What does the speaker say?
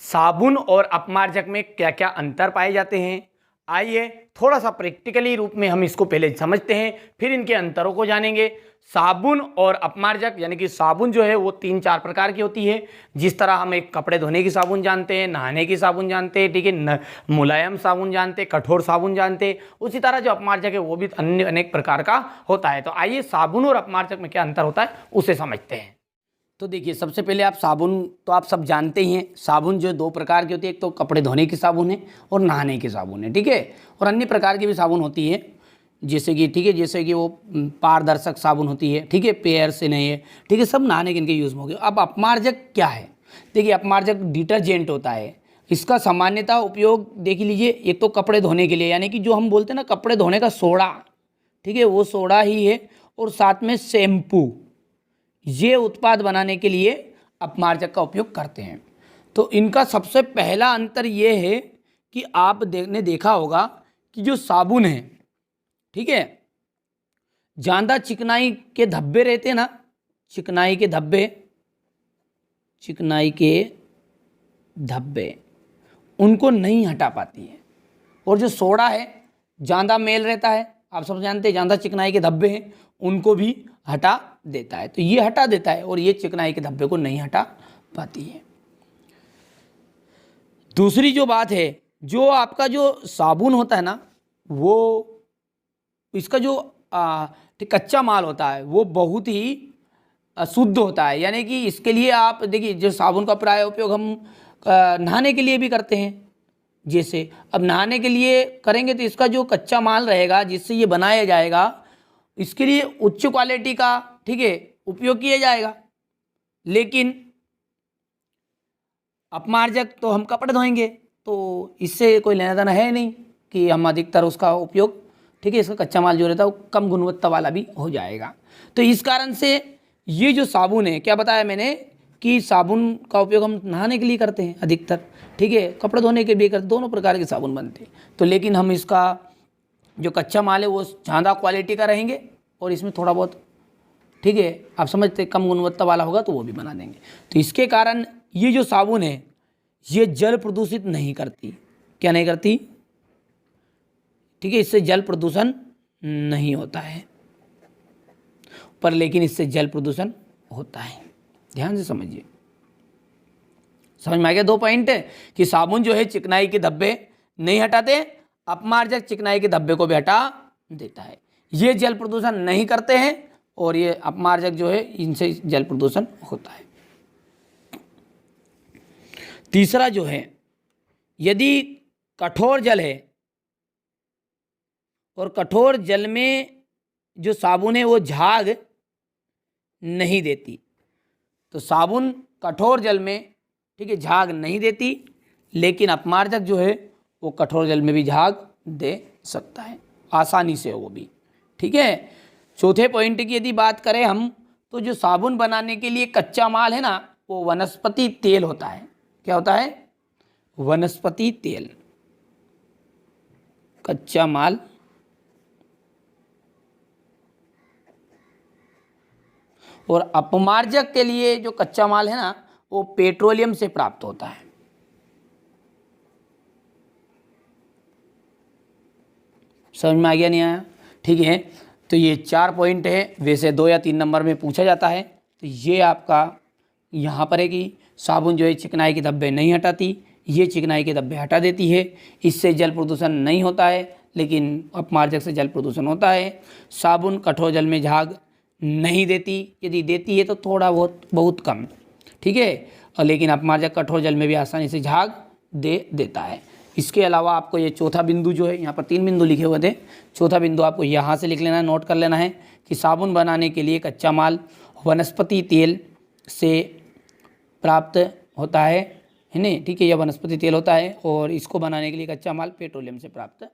साबुन और अपमार्जक में क्या क्या अंतर पाए जाते हैं, आइए थोड़ा सा प्रैक्टिकली रूप में हम इसको पहले समझते हैं, फिर इनके अंतरों को जानेंगे। साबुन और अपमार्जक यानी कि साबुन जो है वो 3-4 प्रकार की होती है। जिस तरह हम एक कपड़े धोने की साबुन जानते हैं, नहाने की साबुन जानते हैं, ठीक है, मुलायम साबुन जानते हैं, कठोर साबुन जानते हैं, उसी तरह जो अपमार्जक है वो भी अन्य अनेक प्रकार का होता है। तो आइए साबुन और अपमार्जक में क्या अंतर होता है उसे समझते हैं। तो देखिए, सबसे पहले आप साबुन तो आप सब जानते ही हैं। साबुन जो 2 प्रकार की होती है, एक तो कपड़े धोने की साबुन है और नहाने की साबुन है, ठीक है। और अन्य प्रकार की भी साबुन होती है, जैसे कि ठीक है, जैसे कि वो पारदर्शक साबुन होती है, ठीक है, पेयर से नहीं है, ठीक है, सब नहाने के इनके यूज़ में हो गए। अब अपमार्जक क्या है? देखिए, अपमार्जक डिटर्जेंट होता है। इसका सामान्यतः उपयोग देख लीजिए, एक तो कपड़े धोने के लिए, यानी कि जो हम बोलते हैं ना कपड़े धोने का सोडा, ठीक है, वो सोडा ही है, और साथ में शैम्पू, ये उत्पाद बनाने के लिए अपमार्जक का उपयोग करते हैं। तो इनका सबसे पहला अंतर ये है कि आप देखा होगा कि जो साबुन है, ठीक है, ज़्यादा चिकनाई के धब्बे रहते हैं ना, चिकनाई के धब्बे उनको नहीं हटा पाती है। और जो सोडा है ज़्यादा मेल रहता है, आप सब जानते हैं, ज़्यादा चिकनाई के धब्बे हैं उनको भी हटा देता है। तो ये हटा देता है और ये चिकनाई के धब्बे को नहीं हटा पाती है। दूसरी जो बात है, जो आपका जो साबुन होता है ना, वो इसका जो कच्चा माल होता है वो बहुत ही शुद्ध होता है। यानी कि इसके लिए आप देखिए, जो साबुन का प्राय उपयोग हम नहाने के लिए भी करते हैं। जैसे अब नहाने के लिए करेंगे तो इसका जो कच्चा माल रहेगा जिससे ये बनाया जाएगा, इसके लिए उच्च क्वालिटी का, ठीक है, उपयोग किया जाएगा। लेकिन अपमार्जक तो हम कपड़े धोएंगे, तो इससे कोई लेना देना है नहीं कि हम अधिकतर उसका उपयोग, ठीक है, इसका कच्चा माल जो रहता है वो कम गुणवत्ता वाला भी हो जाएगा। तो इस कारण से ये जो साबुन है, क्या बताया मैंने कि साबुन का उपयोग हम नहाने के लिए करते हैं अधिकतर, ठीक है, कपड़े धोने के भी करते, दोनों प्रकार के साबुन बनते हैं। तो लेकिन हम इसका जो कच्चा माल है वो ज़्यादा क्वालिटी का रहेंगे और इसमें थोड़ा बहुत, ठीक है, आप समझते कम गुणवत्ता वाला होगा तो वो भी बना देंगे। तो इसके कारण ये जो साबुन है ये जल प्रदूषित नहीं करती। क्या नहीं करती? ठीक है, इससे जल प्रदूषण नहीं होता है, पर लेकिन इससे जल प्रदूषण होता है। ध्यान से समझिए, समझ में आ गया? 2 पॉइंट है कि साबुन जो है चिकनाई के धब्बे नहीं हटाते, अपमार्जक चिकनाई के धब्बे को भी हटा देता है। ये जल प्रदूषण नहीं करते हैं और ये अपमार्जक जो है इनसे जल प्रदूषण होता है। तीसरा जो है, यदि कठोर जल है और कठोर जल में जो साबुन है वो झाग नहीं देती, तो साबुन कठोर जल में, ठीक है, झाग नहीं देती, लेकिन अपमार्जक जो है वो कठोर जल में भी झाग दे सकता है आसानी से, वो भी, ठीक है। चौथे पॉइंट की यदि बात करें हम, तो जो साबुन बनाने के लिए कच्चा माल है ना, वो वनस्पति तेल होता है। क्या होता है? वनस्पति तेल, कच्चा माल। और अपमार्जक के लिए जो कच्चा माल है ना, वो पेट्रोलियम से प्राप्त होता है। समझ में आ गया? नहीं आया? ठीक है। तो ये 4 पॉइंट है, वैसे 2 या 3 नंबर में पूछा जाता है। तो ये आपका यहाँ पर है कि साबुन जो है चिकनाई के धब्बे नहीं हटाती, ये चिकनाई के धब्बे हटा देती है। इससे जल प्रदूषण नहीं होता है, लेकिन अपमार्जक से जल प्रदूषण होता है। साबुन कठोर जल में झाग नहीं देती, यदि देती है तो थोड़ा बहुत कम, ठीक है, और लेकिन अपमार्जक कठोर जल में भी आसानी से झाग दे देता है। इसके अलावा आपको ये चौथा बिंदु जो है, यहाँ पर 3 बिंदु लिखे हुए थे, चौथा बिंदु आपको यहाँ से लिख लेना है, नोट कर लेना है कि साबुन बनाने के लिए कच्चा माल वनस्पति तेल से प्राप्त होता है ना, ठीक है, यह वनस्पति तेल होता है, और इसको बनाने के लिए कच्चा माल पेट्रोलियम से प्राप्त